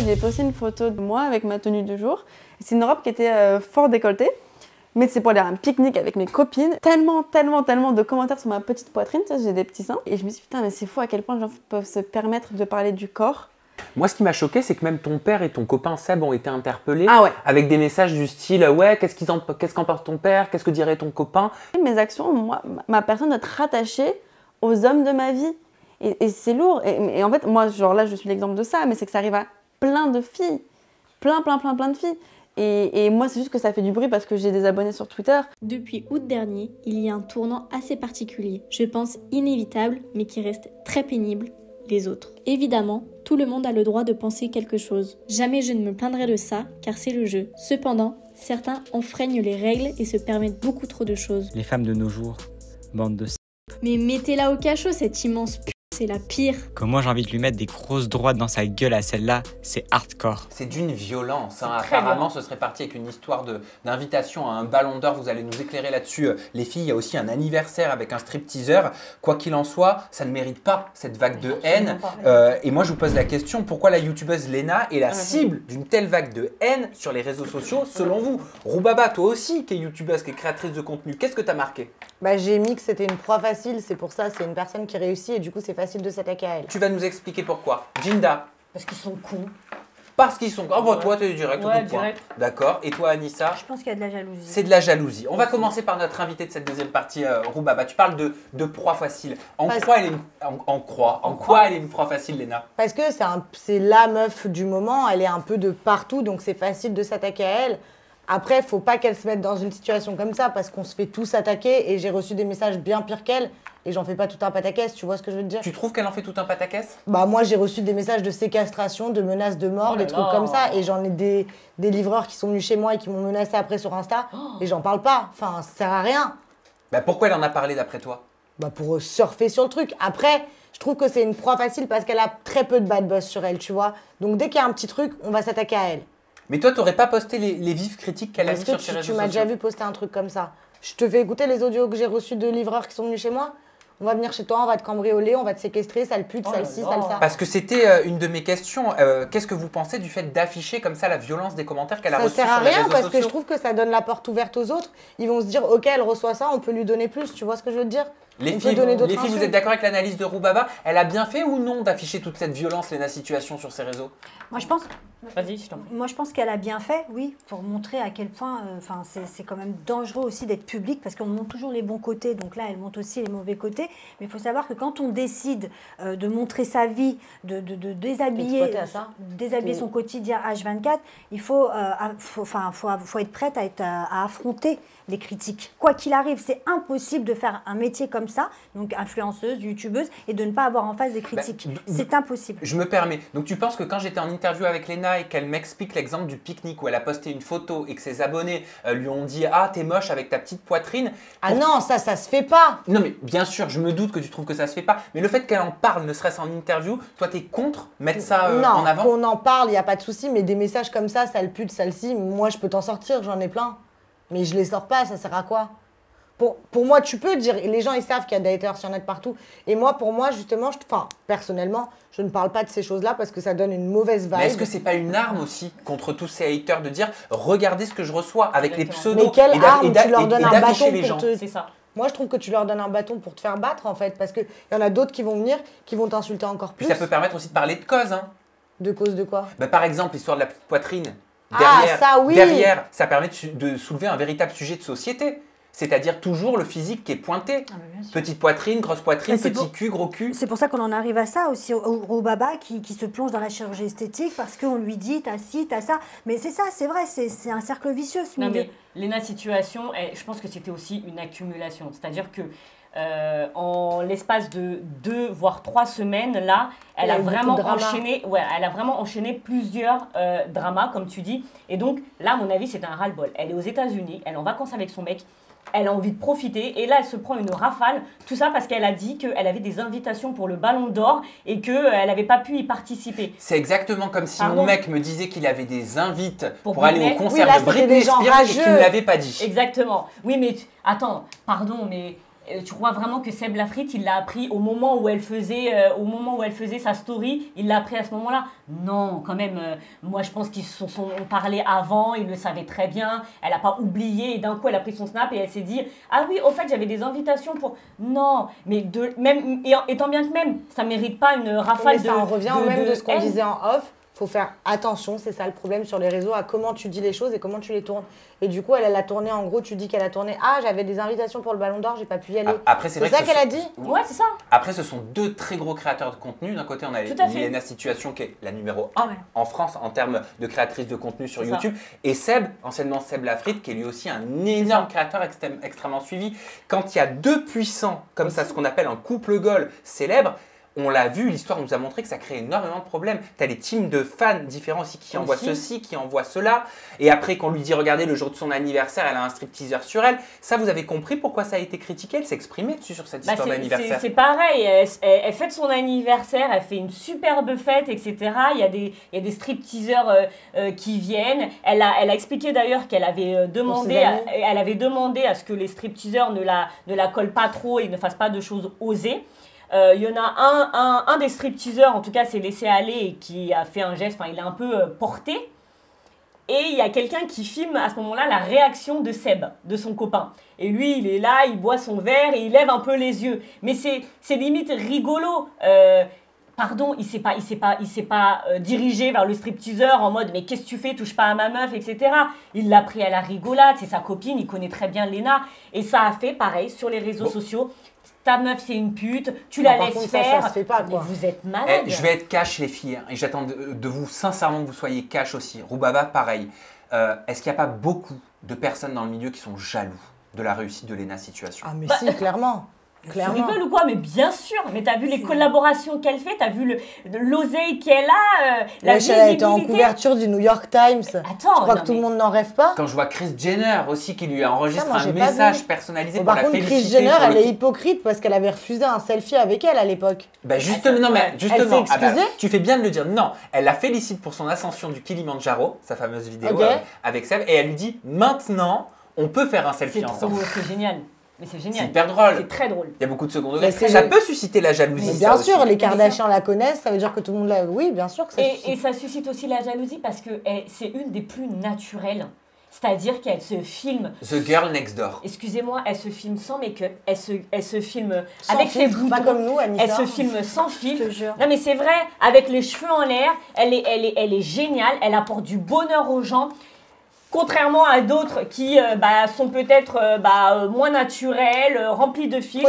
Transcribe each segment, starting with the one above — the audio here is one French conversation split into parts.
J'ai posté une photo de moi avec ma tenue du jour. C'est une robe qui était fort décolletée, mais c'est pour aller à un pique-nique avec mes copines. Tellement de commentaires sur ma petite poitrine, tu sais, j'ai des petits seins. Et je me suis dit, putain, mais c'est fou à quel point les gens peuvent se permettre de parler du corps. Moi, ce qui m'a choqué, c'est que même ton père et ton copain Seb ont été interpellés avec des messages du style « Ouais, qu'est-ce qu'en pense ton père? Qu'est-ce que dirait ton copain ?» Mes actions, moi, ma personne doit être rattachée aux hommes de ma vie. Et c'est lourd. Et en fait, moi, genre là, je suis l'exemple de ça, mais c'est que ça arrive à plein de filles. Plein de filles. Et moi, c'est juste que ça fait du bruit parce que j'ai des abonnés sur Twitter. Depuis août dernier, il y a un tournant assez particulier. Je pense inévitable, mais qui reste très pénible. Les autres. Évidemment, tout le monde a le droit de penser quelque chose. Jamais je ne me plaindrai de ça, car c'est le jeu. Cependant, certains enfreignent les règles et se permettent beaucoup trop de choses. Les femmes de nos jours, bande de Mais mettez-la au cachot, cette immense p***, c'est la pire. Comment j'ai envie de lui mettre des grosses droites dans sa gueule à celle-là, c'est hardcore. C'est d'une violence. Hein. Apparemment, ce serait parti avec une histoire d'invitation à un ballon d'or. Vous allez nous éclairer là-dessus. Les filles, il y a aussi un anniversaire avec un stripteaseur. Quoi qu'il en soit, ça ne mérite pas cette vague de haine. Et moi, je vous pose la question, pourquoi la youtubeuse Léna est la cible d'une telle vague de haine sur les réseaux sociaux, selon vous? Roubaba, toi aussi, qui est youtubeuse, qui est créatrice de contenu, qu'est-ce que tu as marqué? Bah, j'ai mis que c'était une proie facile, c'est pour ça, c'est une personne qui réussit et du coup, c'est facile de s'attaquer à elle. Tu vas nous expliquer pourquoi. Jinda? Parce qu'ils sont cons. Parce qu'ils sont... Oh, bah, toi, tu es direct au coup de poing. D'accord. Et toi, Anissa? Je pense qu'il y a de la jalousie. C'est de la jalousie. On va commencer par notre invité de cette deuxième partie, Roubaba. Tu parles de proie facile. En quoi elle est une proie facile, Léna? Parce que c'est la meuf du moment, elle est un peu de partout, donc c'est facile de s'attaquer à elle. Après, faut pas qu'elle se mette dans une situation comme ça, parce qu'on se fait tous attaquer, et j'ai reçu des messages bien pires qu'elle, et j'en fais pas tout un pataquès, tu vois ce que je veux te dire? Tu trouves qu'elle en fait tout un pataquès? Bah moi, j'ai reçu des messages de séquestration, de menaces de mort, des trucs comme ça, et j'en ai des livreurs qui sont venus chez moi et qui m'ont menacé après sur Insta, et j'en parle pas, enfin, ça sert à rien. Bah pourquoi elle en a parlé d'après toi? Bah pour surfer sur le truc. Après, je trouve que c'est une proie facile parce qu'elle a très peu de bad buzz sur elle, tu vois. Donc dès qu'il y a un petit truc, on va s'attaquer à elle. Mais toi, t'aurais pas posté les vives critiques qu'elle a mis sur ses réseaux sociaux? Tu m'as déjà vu poster un truc comme ça? Je te fais écouter les audios que j'ai reçus de livreurs qui sont venus chez moi? On va venir chez toi, on va te cambrioler, on va te séquestrer, sale pute, sale ci, sale ça. Parce que c'était une de mes questions. Qu'est-ce que vous pensez du fait d'afficher comme ça la violence des commentaires qu'elle a reçus sur les réseaux sociaux? Ça sert à rien parce que je trouve que ça donne la porte ouverte aux autres. Ils vont se dire, ok, elle reçoit ça, on peut lui donner plus, tu vois ce que je veux te dire? Les filles, vous êtes d'accord avec l'analyse de Roubaba? Elle a bien fait ou non d'afficher toute cette violence, Léna Situation, sur ses réseaux? Moi, je pense... Vas-y, je t'en prie. Moi, je pense qu'elle a bien fait, oui, pour montrer à quel point c'est quand même dangereux aussi d'être public parce qu'on montre toujours les bons côtés. Donc là, elle montre aussi les mauvais côtés. Mais il faut savoir que quand on décide de montrer sa vie, de déshabiller son quotidien H24, il faut être prête à affronter les critiques. Quoi qu'il arrive, c'est impossible de faire un métier comme ça, donc influenceuse, youtubeuse, et de ne pas avoir en face des critiques. C'est impossible. Je me permets. Donc tu penses que quand j'étais en interview avec Léna et qu'elle m'explique l'exemple du pique-nique où elle a posté une photo et que ses abonnés lui ont dit « Ah, t'es moche avec ta petite poitrine ». Ah non, ça se fait pas. Non mais bien sûr, je me doute que tu trouves que ça se fait pas. Mais le fait qu'elle en parle, ne serait-ce en interview, toi t'es contre mettre ça en avant? Non, qu'on en parle, il n'y a pas de souci, mais des messages comme ça, sale pute, sale ci, moi je peux t'en sortir, j'en ai plein. Mais je les sors pas, ça sert à quoi? Pour moi, tu peux dire, les gens ils savent qu'il y a des haters, il y en a de partout. Et moi, pour moi, justement, personnellement, je ne parle pas de ces choses-là parce que ça donne une mauvaise vibe. Mais est-ce que c'est pas une arme aussi contre tous ces haters de dire regardez ce que je reçois avec les pseudos? Mais quelle arme tu leur donnes un bâton pour te... C'est ça. Moi, je trouve que tu leur donnes un bâton pour te faire battre, en fait, parce qu'il y en a d'autres qui vont venir, qui vont t'insulter encore plus. Puis ça peut permettre aussi de parler de cause, hein. De cause de quoi? Bah, par exemple, l'histoire de la petite poitrine. Derrière, ça, oui. Derrière, ça permet de soulever un véritable sujet de société. C'est-à-dire toujours le physique qui est pointé. Petite poitrine, grosse poitrine, petit cul, gros cul. C'est pour ça qu'on en arrive à ça aussi, au baba qui se plonge dans la chirurgie esthétique parce qu'on lui dit t'as ci, t'as ça. Mais c'est ça, c'est vrai, c'est un cercle vicieux ce milieu. Mais Léna Situation, je pense que c'était aussi une accumulation. C'est-à-dire que en l'espace de 2 voire 3 semaines, là, elle a vraiment enchaîné plusieurs dramas, comme tu dis. Et donc, là, à mon avis, c'est un ras-le-bol. Elle est aux États-Unis, elle est en vacances avec son mec. Elle a envie de profiter et là elle se prend une rafale, tout ça parce qu'elle a dit qu'elle avait des invitations pour le Ballon d'Or et qu'elle n'avait pas pu y participer. C'est exactement comme si mon mec me disait qu'il avait des invites pour aller au concert de Britney Spears et qu'il ne l'avait pas dit. Exactement. Oui mais attends, pardon mais Tu crois vraiment que Seb Lafrite, il l'a appris au moment où elle faisait sa story, il l'a appris à ce moment-là? Non, quand même. Moi, je pense qu'ils se sont parlé avant, ils le savaient très bien. Elle n'a pas oublié et d'un coup, elle a pris son snap et elle s'est dit ah oui, au fait, j'avais des invitations pour. Non, mais même étant bien que même, ça mérite pas une rafale de. Ça en revient au même de ce qu'on disait en off. Faut faire attention, c'est ça le problème sur les réseaux, à comment tu dis les choses et comment tu les tournes. Et du coup, elle a tourné, en gros, tu dis qu'elle a tourné. Ah, j'avais des invitations pour le Ballon d'Or, j'ai pas pu y aller. Après, c'est ça qu'elle a dit. Ouais, c'est ça. Après, ce sont deux très gros créateurs de contenu. D'un côté, on a Milena Situation, qui est la numéro 1 en France en termes de créatrice de contenu sur YouTube. Et Seb, anciennement Seb Lafrite, qui est lui aussi un énorme créateur extrêmement suivi. Quand il y a deux puissants, comme ça, ce qu'on appelle un couple goal célèbre, on l'a vu, l'histoire nous a montré que ça crée énormément de problèmes. Tu as des teams de fans différents aussi qui envoient ceci, qui envoient cela. Et après, qu'on lui dit, regardez, le jour de son anniversaire, elle a un stripteaseur sur elle. Ça, vous avez compris pourquoi ça a été critiqué? Elle s'est exprimée dessus sur cette histoire d'anniversaire. C'est pareil, elle fête son anniversaire, elle fait une superbe fête, etc. Il y a des stripteaseurs qui viennent. Elle a expliqué d'ailleurs qu'elle avait demandé à ce que les stripteaseurs ne la collent pas trop et ne fassent pas de choses osées. Il y en a un des stripteaseurs, en tout cas, s'est laissé aller et qui a fait un geste, enfin, il a un peu porté. Et il y a quelqu'un qui filme à ce moment-là la réaction de Seb, de son copain. Et lui, il est là, il boit son verre et il lève un peu les yeux. Mais c'est limite rigolo. Pardon, il s'est pas dirigé vers le stripteaseur en mode mais qu'est-ce que tu fais, touche pas à ma meuf, etc. Il l'a pris à la rigolade, c'est sa copine, il connaît très bien Léna. Et ça a fait pareil sur les réseaux sociaux. Ta meuf c'est une pute, tu la laisses faire. Ça se fait pas, quoi. Mais vous êtes malades. Je vais être cash les filles, et j'attends de vous sincèrement que vous soyez cash aussi. Roubaba, pareil. Est-ce qu'il n'y a pas beaucoup de personnes dans le milieu qui sont jaloux de la réussite de Léna Situation? Ah mais si, clairement. Tu rigoles ou quoi? Mais bien sûr, mais t'as vu les collaborations qu'elle fait, t'as vu l'oseille qu'elle a, la visibilité. Elle a été en couverture du New York Times. Attends, je crois que tout le monde n'en rêve pas. Quand je vois Chris Jenner aussi qui lui a enregistré un message personnalisé pour par la contre, féliciter. Chris Jenner, elle est hypocrite parce qu'elle avait refusé un selfie avec elle à l'époque. Bah justement, non mais justement, elle s'est excusée tu fais bien de le dire. Non, elle la félicite pour son ascension du Kilimanjaro, sa fameuse vidéo avec Seb, et elle lui dit maintenant, on peut faire un selfie ensemble. C'est génial. Mais c'est génial. C'est hyper drôle. C'est très drôle. Il y a beaucoup de secondes. Ça peut susciter la jalousie. Mais bien sûr, les Kardashians la connaissent, ça veut dire que tout le monde la... Oui, bien sûr que ça suscite. Et ça suscite aussi la jalousie parce que c'est une des plus naturelles. C'est-à-dire qu'elle se filme... The Girl Next Door. Excusez-moi, elle se filme sans make-up, elle se filme sans avec filtre, ses boutons. pas comme nous, Anissa. Elle se filme sans filtre. Je te jure. Non mais c'est vrai, avec les cheveux en l'air, elle est géniale, elle apporte du bonheur aux gens. Contrairement à d'autres qui sont peut-être moins naturelles, remplies de filtres,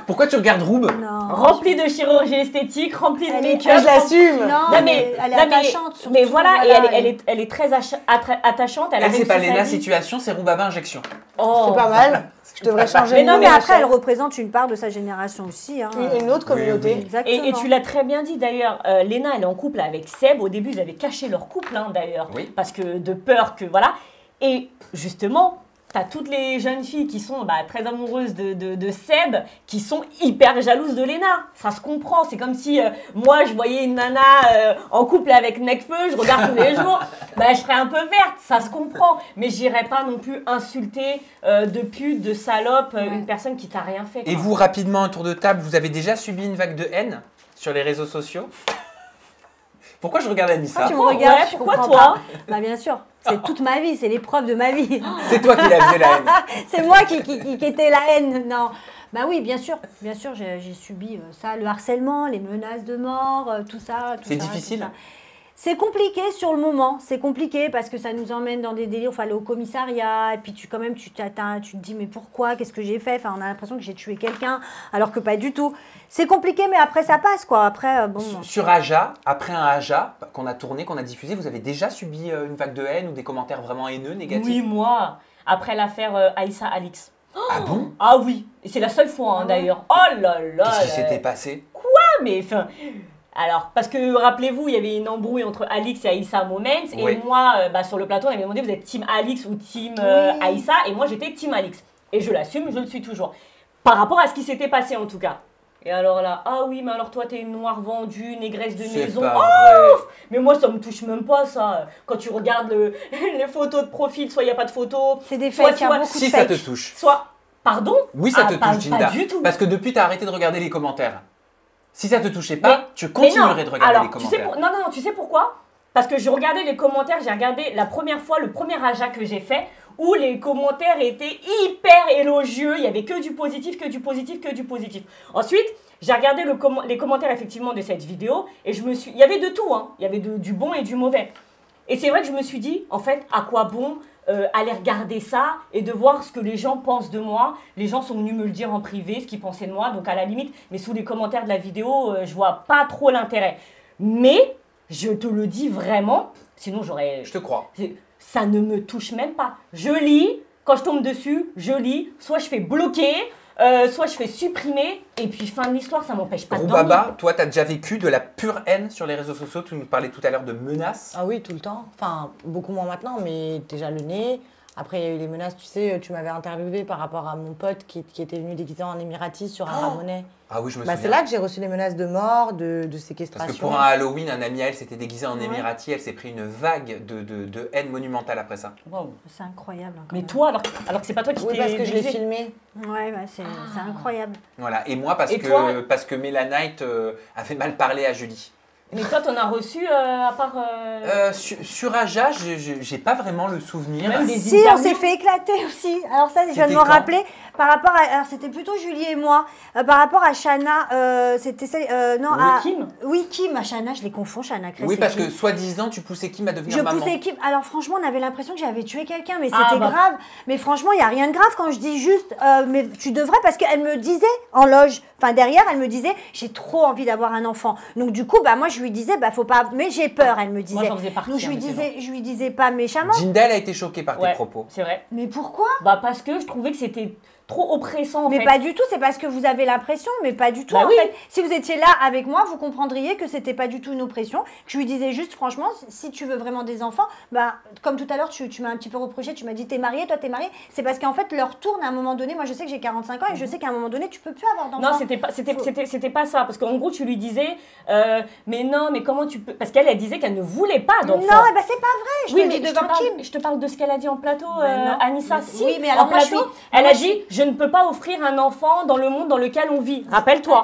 pourquoi tu regardes Roub? Remplies de chirurgie esthétique, remplies de make-up. Je l'assume. Non, mais elle est attachante. Mais voilà, et elle est très attachante. Elle c'est pas Léna Situation, c'est Roubaba Injection. Oh. C'est pas mal. Je devrais changer. Mais non, mais après, elle représente une part de sa génération aussi. Hein. Une autre communauté. Oui. Et tu l'as très bien dit d'ailleurs, Léna, elle est en couple avec Seb. Au début, ils avaient caché leur couple d'ailleurs. Oui. Parce que de peur que voilà. Et justement, t'as toutes les jeunes filles qui sont très amoureuses de Seb, qui sont hyper jalouses de Léna. Ça se comprend. C'est comme si moi, je voyais une nana en couple avec Nekfeu, je regarde tous les jours, je serais un peu verte. Ça se comprend. Mais j'irais pas non plus insulter de pute, de salope, une personne qui t'a rien fait. Et vous, rapidement, un tour de table, vous avez déjà subi une vague de haine sur les réseaux sociaux? Pourquoi je regarde Anissa? Tu me regardes, pourquoi toi? Bien sûr. C'est toute ma vie, c'est l'épreuve de ma vie. C'est toi qui l'as fait la haine. C'est moi qui étais la haine. Non. Bah oui, bien sûr, j'ai subi ça, le harcèlement, les menaces de mort, tout ça. C'est difficile. C'est compliqué sur le moment, c'est compliqué parce que ça nous emmène dans des délires, il faut aller au commissariat, et puis tu te dis mais pourquoi, qu'est-ce que j'ai fait, enfin on a l'impression que j'ai tué quelqu'un, alors que pas du tout. C'est compliqué mais après ça passe quoi, après bon. Sur Aja, après un Aja qu'on a tourné, qu'on a diffusé, vous avez déjà subi une vague de haine ou des commentaires vraiment haineux, négatifs? Oui, moi, après l'affaire Aïssa Alix. Ah bon? Ah oui, et c'est la seule fois d'ailleurs. Oh là là. Qu'est-ce qui s'était passé? Quoi? Mais enfin... Alors, parce que rappelez-vous, il y avait une embrouille entre Alix et Aïssa Moments. Et moi, sur le plateau, on avait demandé, vous êtes team Alix ou team Aïssa? Et moi, j'étais team Alix. Et je l'assume, je le suis toujours. Par rapport à ce qui s'était passé, en tout cas. Et alors là, ah oui, mais alors toi, t'es une noire vendue, négresse de maison. Mais moi, ça me touche même pas, ça. Quand tu regardes les photos de profil, soit il n'y a pas de photos. C'est des fakes, il y a beaucoup de fakes. Si ça te touche. Soit... Pardon? Oui, ça te touche, Ginda. Pas du tout. Parce que depuis, tu as arrêté de regarder les commentaires. Si ça te touchait pas, tu continuerais de regarder les commentaires. Non, tu sais pourquoi? Parce que je regardais les commentaires, j'ai regardé la première fois, le premier Aja que j'ai fait, où les commentaires étaient hyper élogieux, il y avait que du positif, que du positif, que du positif. Ensuite, j'ai regardé les commentaires effectivement de cette vidéo, et il y avait de tout, hein. Il y avait du bon et du mauvais. Et c'est vrai que je me suis dit, en fait, à quoi bon aller regarder ça et de voir ce que les gens pensent de moi. Les gens sont venus me le dire en privé, ce qu'ils pensaient de moi, donc à la limite, mais sous les commentaires de la vidéo, je vois pas trop l'intérêt. Mais, je te le dis vraiment, sinon j'aurais... Je te crois. Ça ne me touche même pas. Je lis, quand je tombe dessus, je lis, soit je fais bloquer, soit je fais supprimer, et puis fin de l'histoire, ça m'empêche pas de dormir. Roubaba, toi, tu as déjà vécu de la pure haine sur les réseaux sociaux. Tu nous parlais tout à l'heure de menaces. Ah oui, tout le temps. Enfin, beaucoup moins maintenant, mais déjà le nez. Après, il y a eu les menaces, tu sais, tu m'avais interviewé par rapport à mon pote qui était venu déguisé en Émirati sur un Ramonais. Ah oui, je me souviens. C'est là que j'ai reçu les menaces de mort, de séquestration. Parce que pour un Halloween, un ami à elle s'était déguisé en Émirati, elle s'est pris une vague de haine monumentale après ça. Wow. C'est incroyable. Hein, mais toi, alors que c'est pas toi qui Oui, parce que je l'ai filmé. Ouais, c'est incroyable. Voilà, et moi, parce que Mélanite avait mal parlé à Julie. Mais toi, t'en as reçu à part... Sur Aja, j'ai pas vraiment le souvenir. Si, on s'est fait éclater aussi. Alors ça, je viens de me rappeler. Par rapport à... Alors c'était plutôt Julie et moi. Par rapport à Shana, c'était celle... non, Kim. Oui, Kim. À Shana, je les confonds, Shana Kress. Oui, parce que soi-disant, tu poussais Kim à devenir maman. Je poussais Kim. Alors franchement, on avait l'impression que j'avais tué quelqu'un, mais c'était grave. Mais franchement, il n'y a rien de grave quand je dis juste... mais tu devrais, parce qu'elle me disait en loge, enfin derrière, elle me disait, j'ai trop envie d'avoir un enfant. Donc du coup, moi, je lui disais, faut pas... Mais j'ai peur, elle me disait. Moi, j'en faisais partie. Donc je lui disais pas méchamment. Ginda, elle a été choquée par tes propos. C'est vrai. Mais pourquoi? Parce que je trouvais que c'était trop oppressant, mais pas du tout, c'est parce que vous avez l'impression, mais pas du tout. En fait, si vous étiez là avec moi, vous comprendriez que c'était pas du tout une oppression. Que je lui disais juste, franchement, si tu veux vraiment des enfants, comme tout à l'heure, tu m'as un petit peu reproché, tu m'as dit, t'es mariée, toi t'es mariée. C'est parce qu'en fait, leur tourne à un moment donné. Moi, je sais que j'ai 45 ans et je sais qu'à un moment donné, tu peux plus avoir d'enfants. Non, c'était pas ça. Parce qu'en gros, tu lui disais, mais non, mais comment tu peux... Parce qu'elle disait qu'elle ne voulait pas d'enfants. Non, c'est pas vrai. Je te le dis devant Kim. Je te parle de ce qu'elle a dit en plateau, Anissa. Oui, mais alors elle a dit, je ne peux pas offrir un enfant dans le monde dans lequel on vit. Rappelle-toi.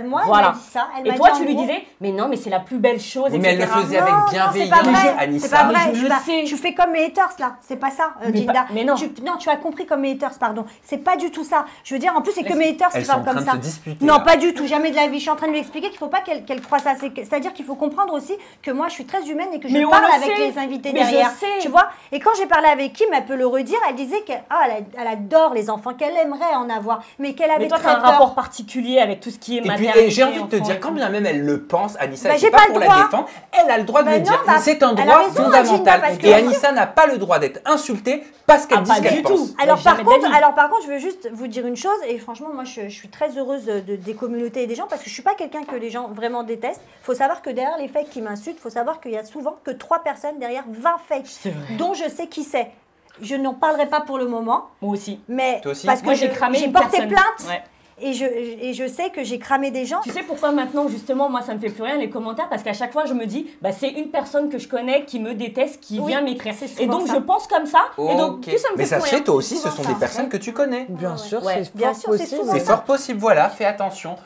Moi, elle m'a dit ça. Et toi, tu lui disais, mais non, mais c'est la plus belle chose. Mais elle le faisait avec bienveillance, Anissa. C'est pas vrai. Tu fais comme mes haters, là. C'est pas ça, Ginda. Mais non. Non, tu as compris comme mes haters, pardon. C'est pas du tout ça. Je veux dire, en plus, c'est que mes haters qui parlent comme ça. Non, pas du tout. Jamais de la vie. Je suis en train de lui expliquer qu'il faut pas qu'elle croie ça. C'est-à-dire qu'il faut comprendre aussi que moi, je suis très humaine et que je parle avec les invités derrière. Tu vois? Et quand j'ai parlé avec Kim, elle peut le redire. Elle disait qu'elle adore les enfants, qu'elle aimerait en avoir, mais qu'elle avait très peur. Mais toi, t'as un rapport particulier avec tout ce qui est maternité. Et puis, j'ai envie de te dire, quand bien même elle le pense, Anissa, c'est pas pour la défendre, elle a le droit de le dire. C'est un droit fondamental. Et Anissa n'a pas le droit d'être insultée parce qu'elle dit ce qu'elle pense. Alors par contre, je veux juste vous dire une chose, et franchement, moi, je suis très heureuse des communautés et des gens, parce que je suis pas quelqu'un que les gens vraiment détestent. Il faut savoir que derrière les fakes qui m'insultent, il faut savoir qu'il y a souvent que 3 personnes derrière 20 fakes, dont je sais qui c'est. Je n'en parlerai pas pour le moment. Moi aussi. Mais toi aussi. parce que j'ai porté plainte. Ouais. Et je sais que j'ai cramé des gens. Tu sais pourquoi maintenant, justement, moi, ça me fait plus rien les commentaires? Parce qu'à chaque fois, je me dis, c'est une personne que je connais qui me déteste, qui vient m'écrire. Et donc, je pense comme ça. Et donc, plus ça me fait mais ça plus se fait, rien. toi aussi, ce sont des personnes que tu connais. Bien sûr, c'est c'est fort possible. C'est fort possible, voilà, fais attention.